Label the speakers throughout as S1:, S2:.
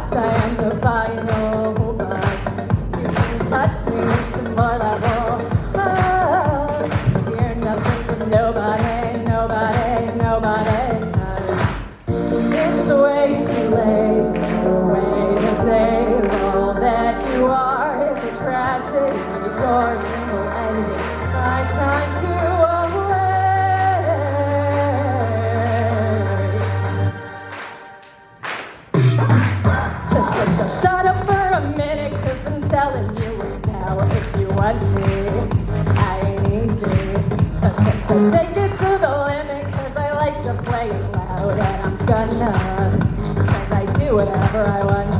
S1: shots, I am the final boss. You can touch me some more level. You're nothing from nobody, nobody, nobody. It's way too late. The way to save all that you are is a tragedy. Your dream will end in my time to Shut up for a minute, cause I'm telling you right now, if you want me, I ain't easy. So take it to the limit, cause I like to play it loud, and I'm gonna, cause I do whatever I want to.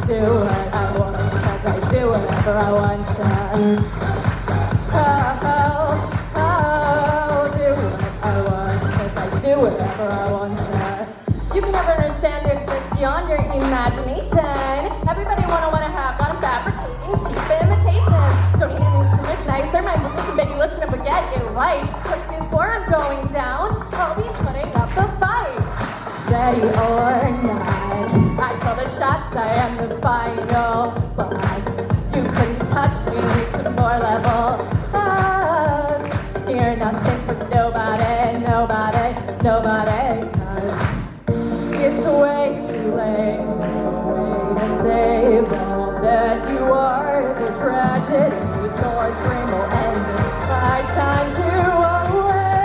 S1: Do what I want, cause I do whatever I want to. Do whatever I want to. You can never understand or exist beyond your imagination. Everybody wanna have, got 'em fabricating cheap imitations. Don't need any permission, I assert my position, baby, listen up and get it right. Cause before I'm going down, I'll be putting up a fight. Ready or not, I call the shots, I am the final boss. You couldn't touch me, some more level. You're nothing from nobody, nobody, nobody, cause it's way too late. The way to save all that you are is a tragedy. Your dream will end in my time to wait.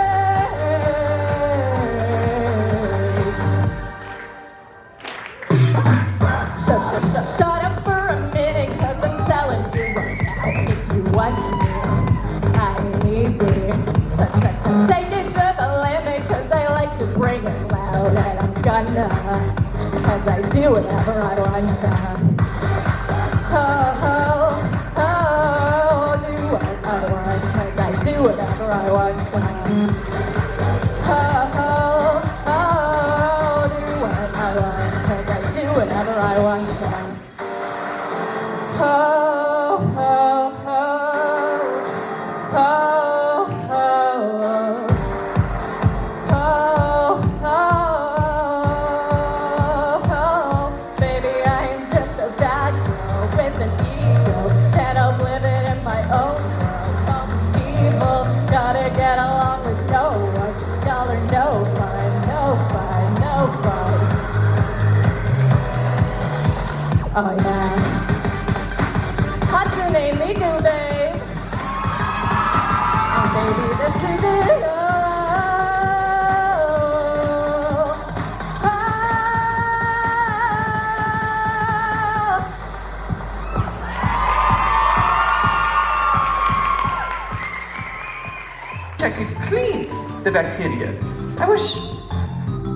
S1: Shut up for a minute, cause I'm telling you right now, if you want me, I ain't easy. Take it to the limit, cause I like to bring it loud, and I'm gonna, cause I do whatever I want to. Do what I want, cause I do whatever I want to. Do what I want, cause I do whatever I want to. Get along with no one, y'all are no fun, no fun, no fun. Oh yeah. Hatsune Miku, babe. And baby, this is it.
S2: I could clean the bacteria. I wish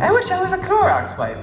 S2: I was a Clorox wipe.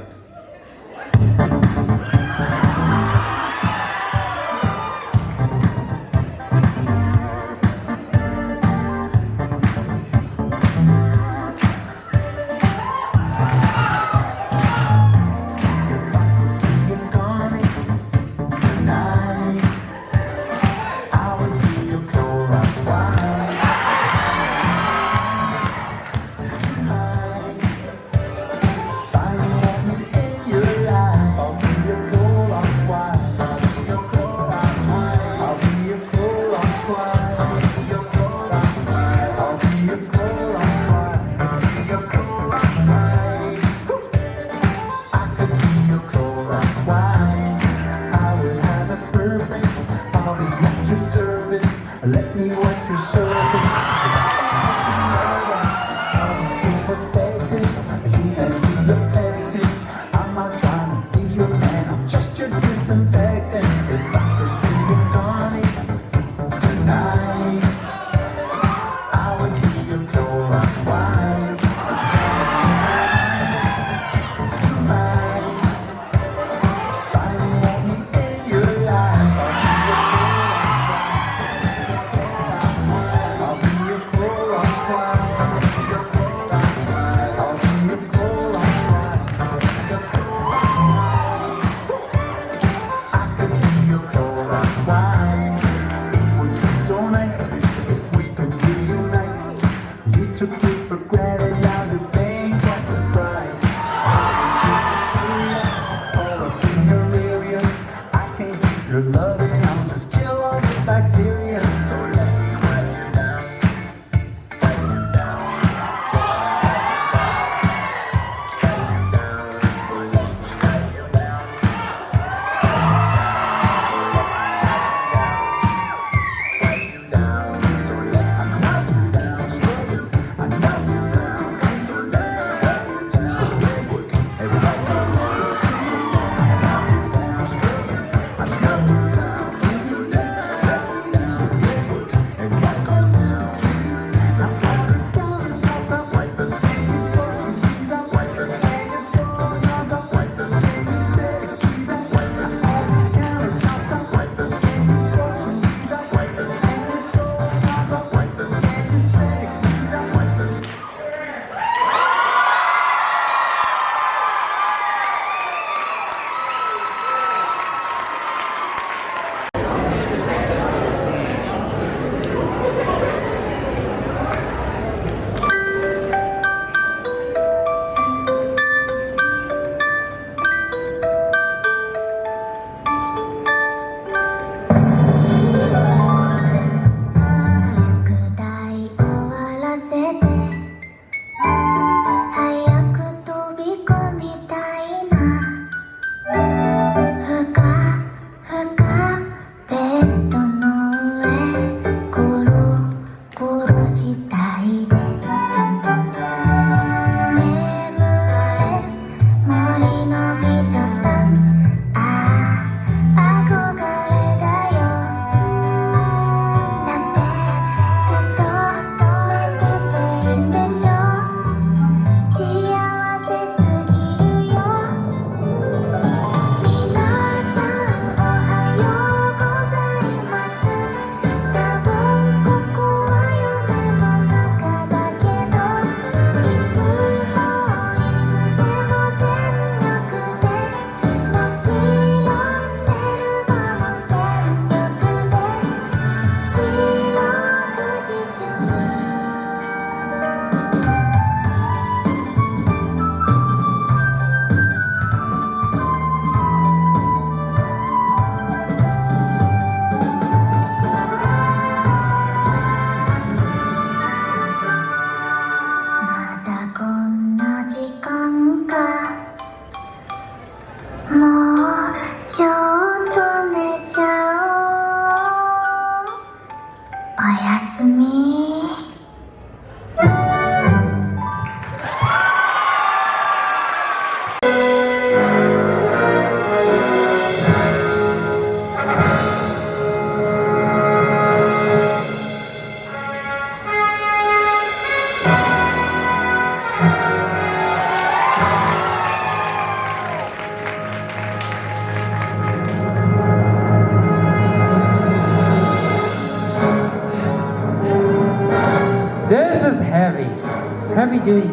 S3: heavy duty.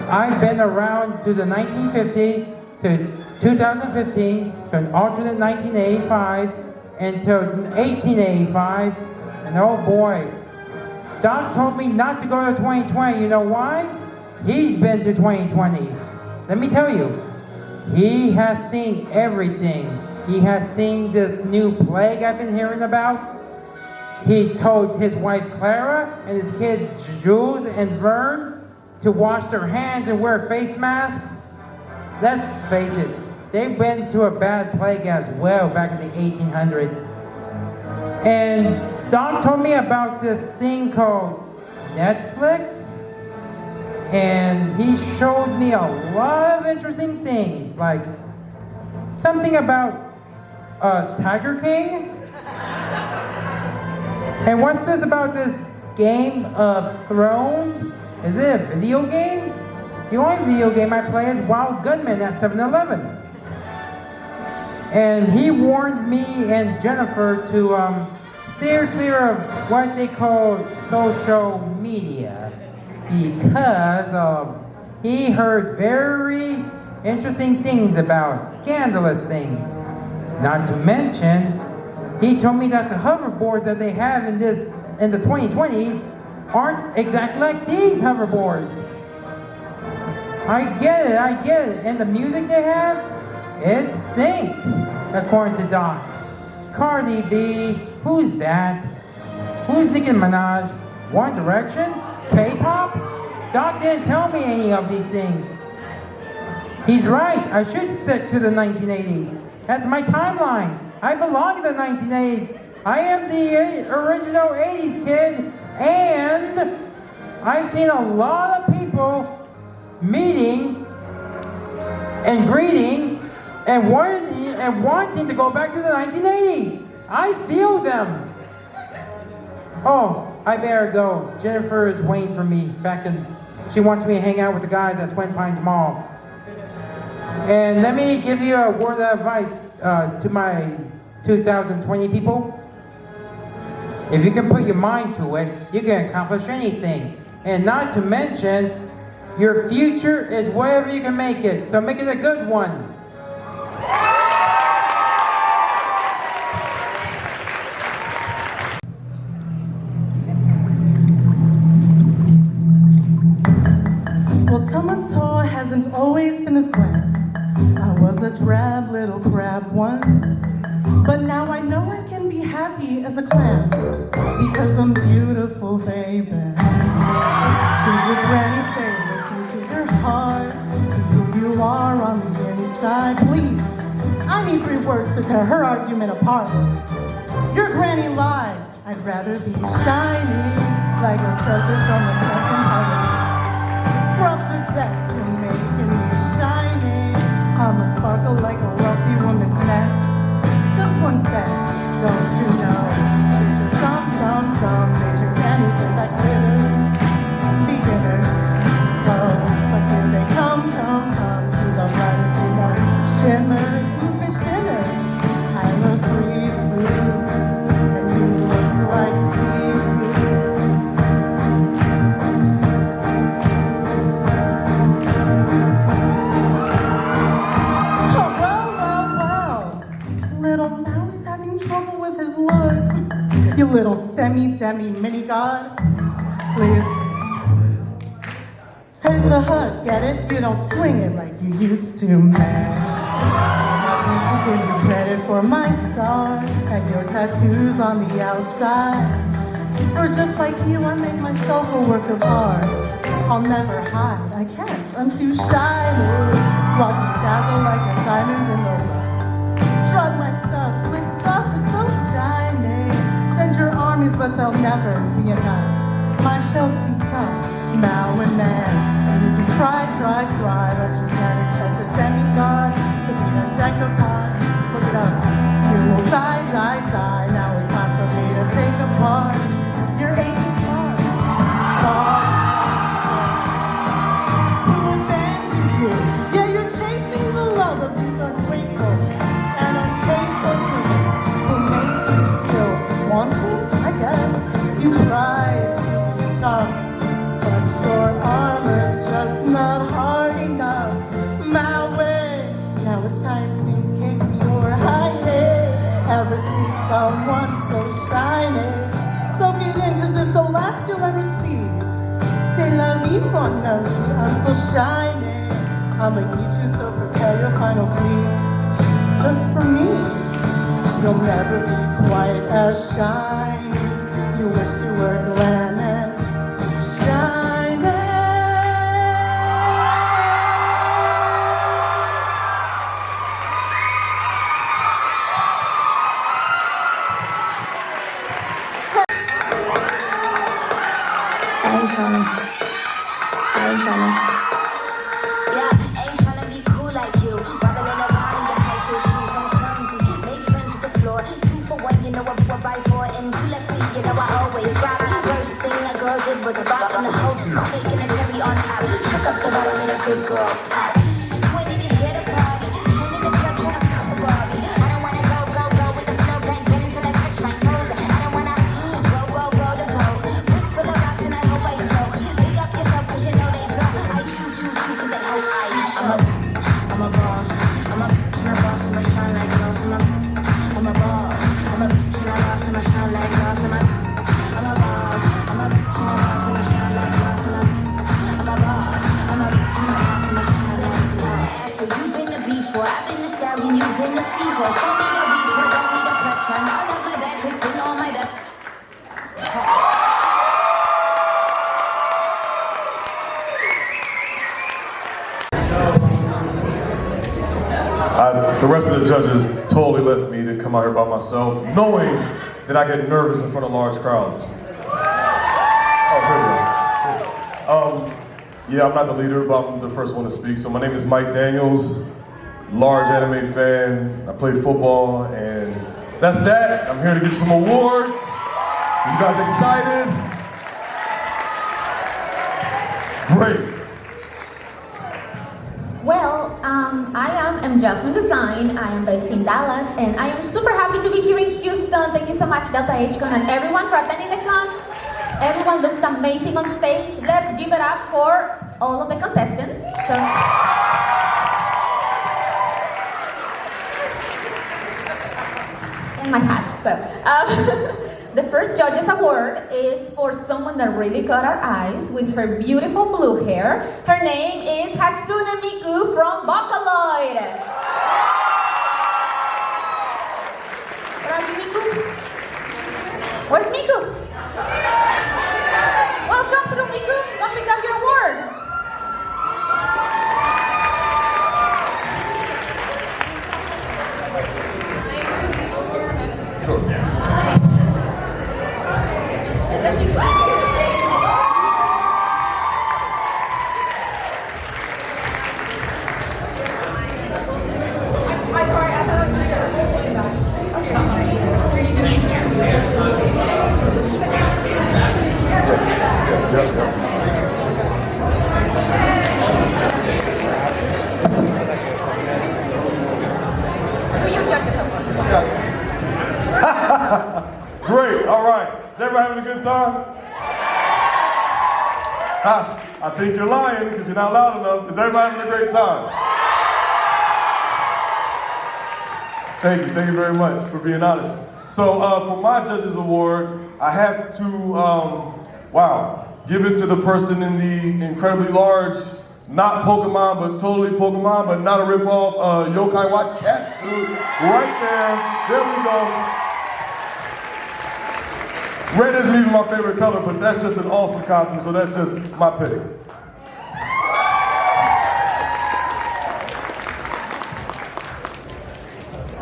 S3: I've been around to the 1950s to 2015 to an alternate 1985 until 1885, and oh boy, Doc told me not to go to 2020. You know why? He's been to 2020. Let me tell you, he has seen everything. He has seen this new plague I've been hearing about. He told his wife Clara and his kids Jules and Vern to wash their hands and wear face masks. Let's face it, they've been to a bad plague as well back in the 1800s. And Don told me about this thing called Netflix, and he showed me a lot of interesting things, like something about Tiger King. And what's this about this Game of Thrones? Is it a video game? The only video game I play is Wild Gunman at 7-Eleven. And he warned me and Jennifer to steer clear of what they call social media, because he heard very interesting things about scandalous things. Not to mention, he told me that the hoverboards that they have in the 2020s aren't exactly like these hoverboards. I get it. And the music they have, it stinks, according to Doc. Cardi B, who's that? Who's Nicki Minaj? One Direction? K-pop? Doc didn't tell me any of these things. He's right, I should stick to the 1980s. That's my timeline. I belong in the 1980s. I am the original 80s kid, and I've seen a lot of people meeting and greeting and wanting to go back to the 1980s. I feel them. Oh, I better go. Jennifer is waiting for me she wants me to hang out with the guys at Twin Pines Mall. And let me give you a word of advice to my 2020 people. If you can put your mind to it, you can accomplish anything. And not to mention, your future is whatever you can make it. So make it a good one.
S4: Well, Tomato hasn't always been as glam. I was a drab little crab once, but now I know I can be happy as a clam because I'm beautiful, baby. Did your granny say listen to your heart, who you are on the inside? Please, I need 3 words to tear her argument apart. Your granny lied. I'd rather be shiny like a treasure from the second heaven. Scrub to death and making me shiny. I'm a sparkle like a wealthy woman's neck. Just one step, don't you know? Nature's dumb, nature's anything but glitter. Beginners, oh, but here they come to the brightest in the shimmers and fish dinners. I look free food, and you look like seafood. Little Maui's having trouble with his look. You little semi-demi mini-god. Please. Take the hug, get it? You don't swing it like you used to, man. I give you credit for my stars and your tattoos on the outside. For just like you, I make myself a work of art. I'll never hide, I can't, I'm too shy. Watch me dazzle like a diamond in the rough. Shrug my stuff is so shiny. Send your armies, but they'll never be enough. My shell's too tough, now and then. And you can try, but you can't expect a demigod to be a decapod. Just look it up. You will die. Now it's time for me to take apart your 80 parts. Who abandoned you? Yeah, you're chasing the love of these ungrateful and untasteful humans who make you feel wanted, I guess. You tried to be tough, la misma energy, I'm still shining. I'ma need you, so prepare your final piece. Just for me, you'll never be quite as shiny. You wish you were glam and shining.
S5: I ain't tryna. Yeah, ain't tryna be cool like you. Wobbling around in your high heel shoes, I'm clumsy. Make friends with the floor. 2 for 1, you know what buy for. And 2 left feet, you know I always drop. First thing a girl did was a bop in the hotel, taking a cherry on top. Shook up the bottom in a good girl pop. 20 to hit a party, 10 in the club tryna pop a Barbie. I don't wanna go with the flow back then till I touch my toes. I don't wanna go to go. Wrist full of rocks and I hope I flow. Big up yourself 'cause you know they don't. I chew 'cause they hope I show. I'm a boss. I'm a bitch and a boss. I'ma shine like glass. I'm a boss. I'm a bitch and a boss. I'ma shine like glass. I'm a boss. I'm a bitch and a boss. I'ma shine like glass. I'm a boss. I'm a bitch and a boss. I'ma shine like glass. So you've been the beat for, I've been the stallion, you've been the seahorse. Don't need a report, don't need a press run. All of my bad pics, been all my best.
S6: The rest of the judges totally left me to come out here by myself, knowing that I get nervous in front of large crowds. Oh, here we go. Yeah, I'm not the leader, but I'm the first one to speak. So my name is Mike Daniels, large anime fan. I play football, and that's that. I'm here to give you some awards. You guys excited? Great.
S1: Well, I am Jasmine Design. I am based in Dallas, and I am super happy to be here in Houston. Thank you so much, Delta H-Con, and everyone for attending the con. Everyone looked amazing on stage. Let's give it up for all of the contestants. And my hat. The first Judges Award is for someone that really caught our eyes with her beautiful blue hair. Her name is Hatsune Miku from Vocaloid. Where are you, Miku? Where's Miku? Welcome through, Miku. Come pick up your award.
S6: Sure.
S1: Let me go.
S6: Great, all right. Is everybody having a good time? I think you're lying because you're not loud enough. Is everybody having a great time? Thank you very much for being honest. So for my Judges Award, I have to, give it to the person in the incredibly large, not Pokemon, but totally Pokemon, but not a ripoff, Yokai Watch catsuit. Right there, there we go. Red isn't even my favorite color, but that's just an awesome costume, so that's just my pick.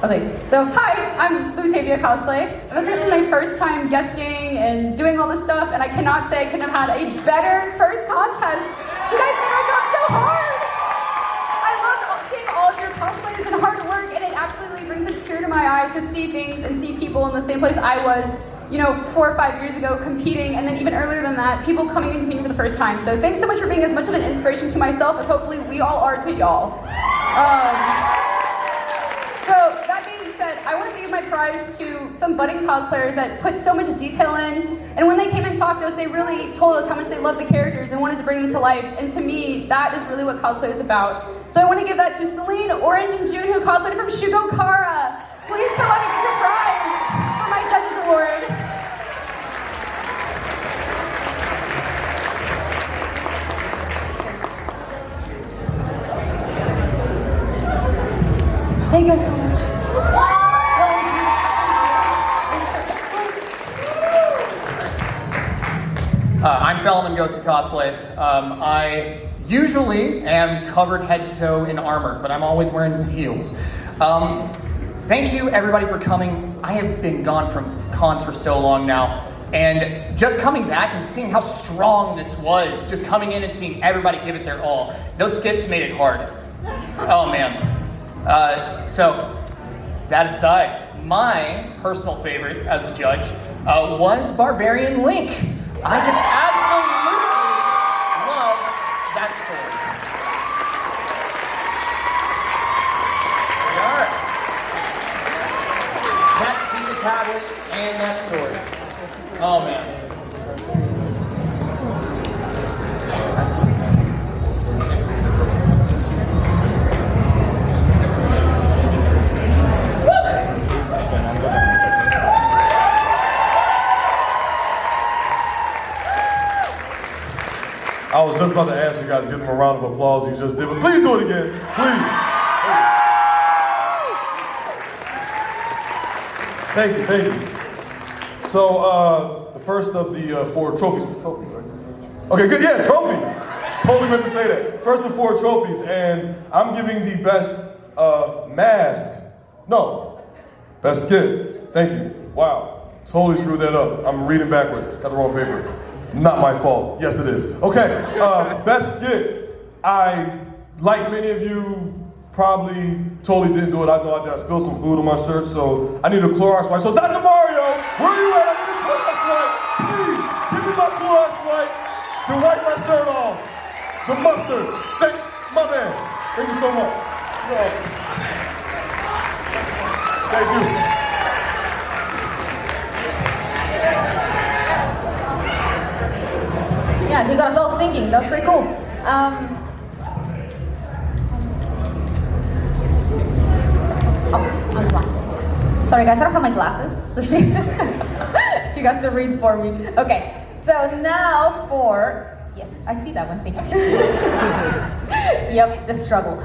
S7: Okay, so hi, I'm Lutavia Cosplay. And this is actually my first time guesting and doing all this stuff, and I cannot say I couldn't have had a better first contest. You guys made our job so hard! I loved seeing all of your cosplays and hard work, and it absolutely brings a tear to my eye to see things and see people in the same place I was, 4 or 5 years ago competing, and then even earlier than that, people coming and competing for the first time. So thanks so much for being as much of an inspiration to myself as hopefully we all are to y'all. So that being said, I want to give my prize to some budding cosplayers that put so much detail in, and when they came and talked to us, they really told us how much they loved the characters and wanted to bring them to life, and to me, that is really what cosplay is about. So I want to give that to Celine, Orange, and June, who cosplayed from Shugo Kara. Please come up and get your prize for my Judges Award.
S1: Thank you guys so much.
S8: I'm Fellman Ghost of Cosplay. I usually am covered head to toe in armor, but I'm always wearing heels. Thank you everybody for coming. I have been gone from cons for so long now, and just coming back and seeing how strong this was, just coming in and seeing everybody give it their all. Those skits made it hard. Oh man. So, that aside, my personal favorite as a judge was Barbarian Link. I just absolutely love that sword. There we are. That Sheikah tablet and that sword. Oh man.
S6: I was just about to ask you guys to give them a round of applause. You just did, but please do it again, please. Thank you, thank you. So, the first of the 4 trophies, right? Okay, good, yeah, trophies. Totally meant to say that. First of 4 trophies, and I'm giving the best best skit. Thank you. Wow, totally screwed that up. I'm reading backwards, got the wrong paper. Not my fault. Yes, it is. Okay, best skit. I, like many of you, probably totally didn't do it. I know I did. I spilled some food on my shirt, so I need a Clorox wipe. So Dr. Mario, where are you at? I need a Clorox wipe. Please, give me my Clorox wipe to wipe my shirt off. The mustard. Thank my man. Thank you so much. You're awesome. Thank you.
S1: Yeah, he got us all singing. That was pretty cool. I'm blind. Sorry guys, I don't have my glasses, so she she has to read for me. Okay, so now for, yes, I see that one, thank you. Yep, the struggle.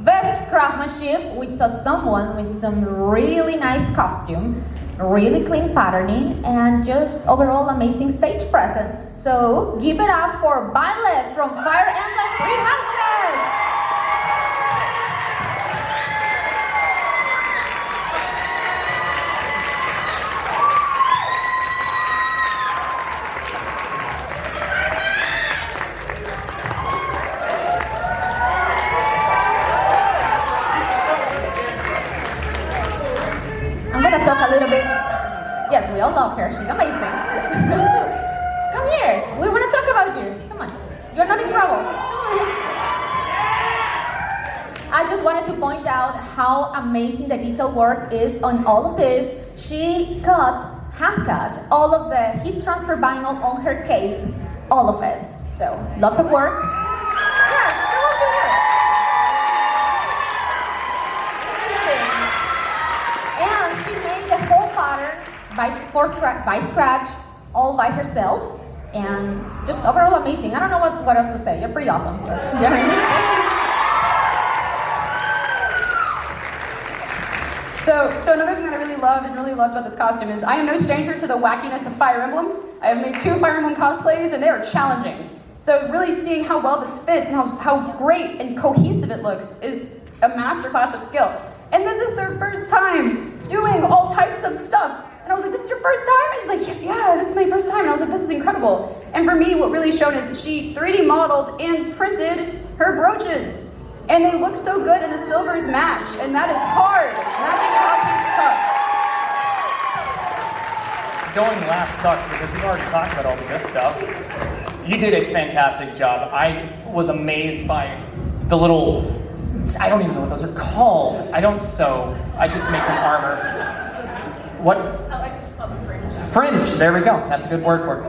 S1: Best craftsmanship, we saw someone with some really nice costume, really clean patterning, and just overall amazing stage presence. So give it up for Violet from Fire Emblem Three Houses! I'm gonna talk a little bit. Yes, we all love her. She's amazing. Come here. We want to talk about you. Come on. You're not in trouble. I just wanted to point out how amazing the detail work is on all of this. She hand cut all of the heat transfer vinyl on her cape, all of it. So, lots of work. Yes, show off your work. Amazing. And she made the whole pattern by scratch, all by herself. And just overall amazing. I don't know what else to say. You're pretty awesome. So, yeah.
S7: So another thing that I really love and really loved about this costume is I am no stranger to the wackiness of Fire Emblem. I have made 2 Fire Emblem cosplays and they are challenging. So really seeing how well this fits and how great and cohesive it looks is a masterclass of skill. And this is their first time doing all types of stuff. And I was like, this is your first time? And she's like, yeah, this is my first time. And I was like, this is incredible. And for me, what really showed is that she 3D modeled and printed her brooches. And they look so good and the silvers match. And that is hard. Matching talking stuff.
S8: Going last sucks because you've already talked about all the good stuff. You did a fantastic job. I was amazed by the little, I don't even know what those are called. I don't sew, I just make them armor. What?
S1: I like to call them fringe.
S8: Fringe, there we go. That's a good word for it.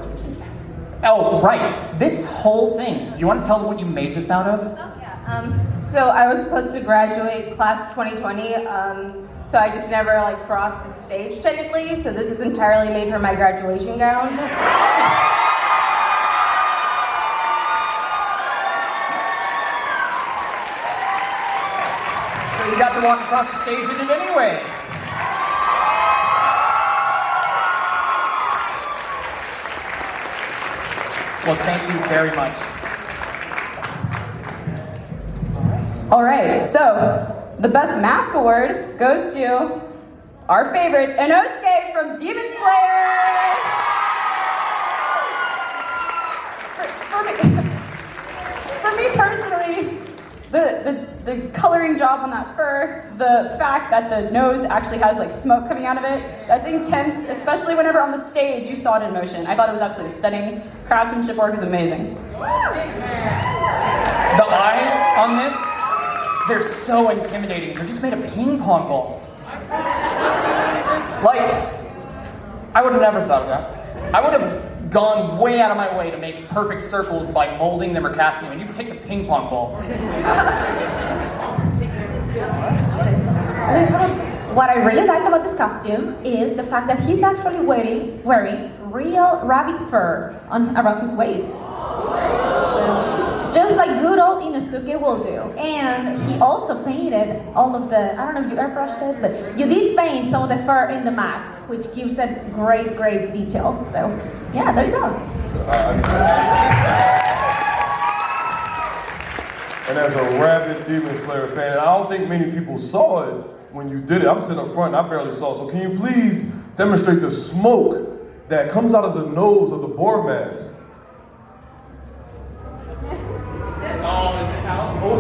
S8: Oh, right. This whole thing, you want to tell them what you made this out of?
S9: Oh, yeah. So I was supposed to graduate class 2020, so I just never crossed the stage technically, so this is entirely made for my graduation gown. So
S8: got to walk across the stage in it anyway. Well, thank you very much.
S7: All right, so the best mask award goes to our favorite, Inosuke from Demon Slayer. For me personally, the coloring job on that fur, the fact that the nose actually has like smoke coming out of it, that's intense, especially whenever on the stage you saw it in motion. I thought it was absolutely stunning. Craftsmanship work is amazing.
S8: The eyes on this, they're so intimidating. They're just made of ping pong balls. Like, I would have never thought of that. I would have gone way out of my way to make perfect circles by molding them or casting them, and you picked a ping pong ball.
S1: What I really like about this costume is the fact that he's actually wearing real rabbit fur around his waist. So, just like good old Inosuke will do. And he also painted all of the, I don't know if you airbrushed it, but you did paint some of the fur in the mask, which gives it great, great detail. So, yeah, there you go.
S6: And as a rabid Demon Slayer fan, I don't think many people saw it when you did it. I'm sitting up front, and I barely saw it. So can you please demonstrate the smoke that comes out of the nose of the boar mask?
S8: Oh, is it out? Oh,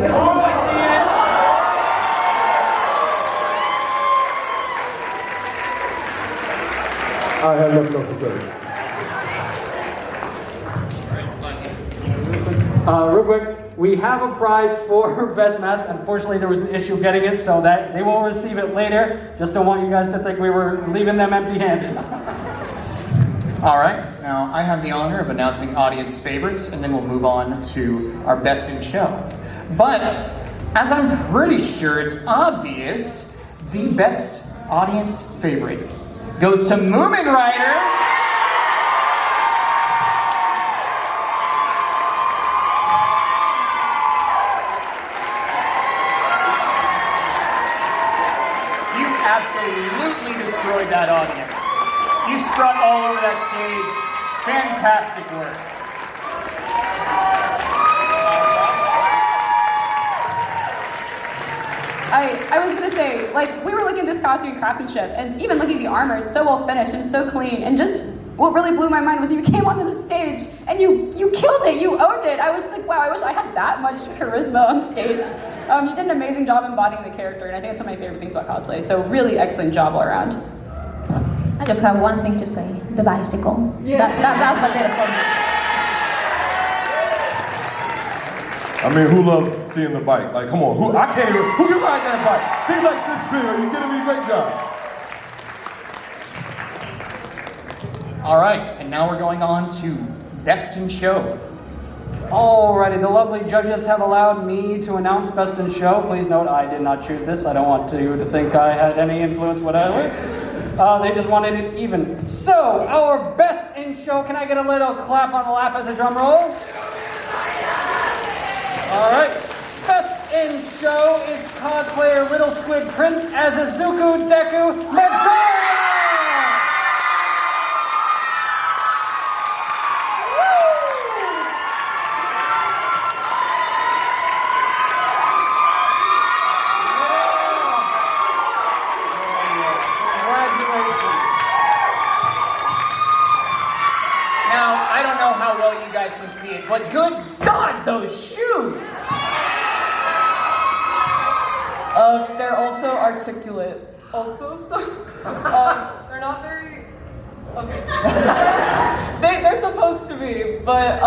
S6: I have nothing else to say.
S10: Real quick, we have a prize for Best Mask. Unfortunately, there was an issue getting it, so that they will receive it later. Just don't want you guys to think we were leaving them empty-handed.
S8: All right, now I have the honor of announcing audience favorites, and then we'll move on to our best in show. But as I'm pretty sure it's obvious, the best audience favorite goes to Moomin Rider. You absolutely destroyed that audience. You strut all over that stage. Fantastic work.
S7: I was gonna say, like, we were looking at this costume and craftsmanship, and even looking at the armor, it's so well finished and so clean, and just what really blew my mind was you came onto the stage and you killed it, you owned it. I was like, wow, I wish I had that much charisma on stage. You did an amazing job embodying the character, and I think it's one of my favorite things about cosplay, so really excellent job all around.
S1: I just have one thing to say, the bicycle.
S7: Yeah.
S1: That's what did it for me.
S6: I mean, who loves seeing the bike? Like, come on, who can ride that bike? Things like this big, are you kidding me? Great job.
S8: All right, and now we're going on to Best in Show.
S10: Alrighty, the lovely judges have allowed me to announce Best in Show. Please note, I did not choose this. I don't want you to think I had any influence whatever. They just wanted it even. So, our Best in Show, can I get a little clap on the lap as a drum roll? Alright, Best in Show, it's cosplayer Little Squid Prince as Izuku Deku Midoriya!
S8: You guys can see it, but good God, those shoes!
S11: They're also articulate. Also, so they're not very. Okay. they're supposed to be, but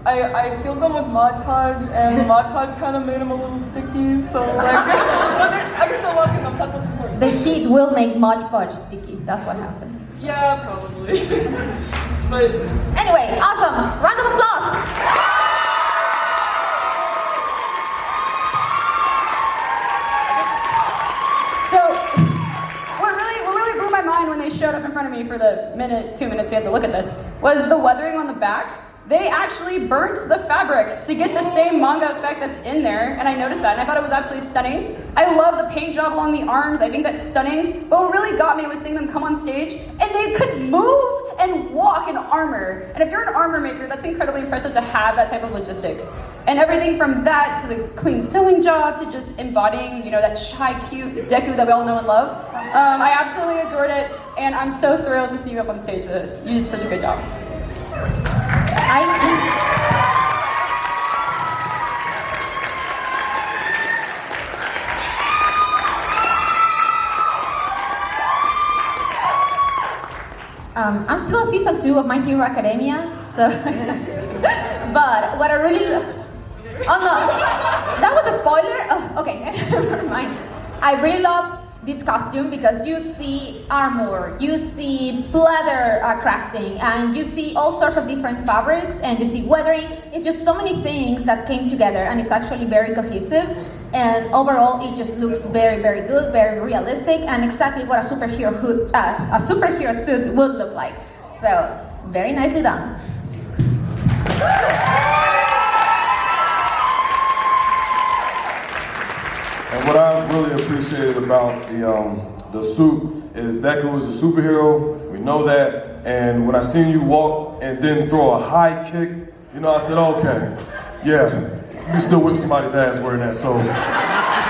S11: I sealed them with Mod Podge, and Mod Podge kind of made them a little sticky. So like, I can still walk in them. That's what's important.
S1: The heat will make Mod Podge sticky. That's what happened.
S11: Yeah, probably. But
S1: anyway, awesome. Round of applause.
S7: So, what really blew my mind when they showed up in front of me for the 2 minutes we had to look at this was the weathering on the back. they actually burnt the fabric to get the same manga effect that's in there, and I noticed that, and I thought it was absolutely stunning. I love the paint job along the arms, I think that's stunning, but what really got me was seeing them come on stage, and they could move and walk in armor. And if you're an armor maker, that's incredibly impressive to have that type of logistics. And everything from that to the clean sewing job to just embodying, that shy, cute Deku that we all know and love. I absolutely adored it, and I'm so thrilled to see you up on stage with this. You did such a good job.
S1: I'm still on season 2 of My Hero Academia, so. But what I really. Oh no, that was a spoiler? Oh, okay, never mind. I really love this costume because you see armor, you see leather crafting, and you see all sorts of different fabrics, and you see weathering. It's just so many things that came together, and it's actually very cohesive. And overall, it just looks very, very good, very realistic, and exactly what a superhero suit would look like. So, very nicely done.
S6: And what I really appreciated about the suit is Deku is a superhero, we know that, and when I seen you walk and then throw a high kick, I said, okay, yeah, you can still whip somebody's ass wearing that, so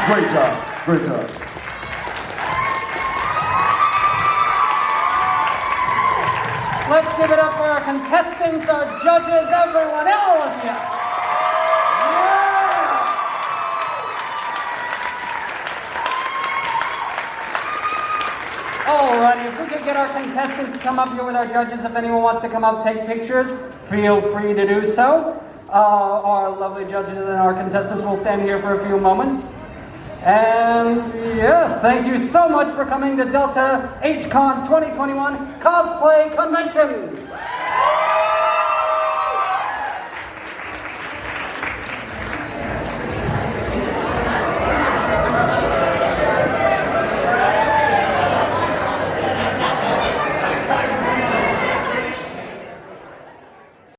S6: great job, great job.
S10: Let's give it up for our contestants, our judges, everyone, all of you. Yeah! Alrighty, if we could get our contestants to come up here with our judges, if anyone wants to come up take pictures, feel free to do so. Our lovely judges and our contestants will stand here for a few moments. And yes, thank you so much for coming to Delta HCon's 2021 Cosplay Convention.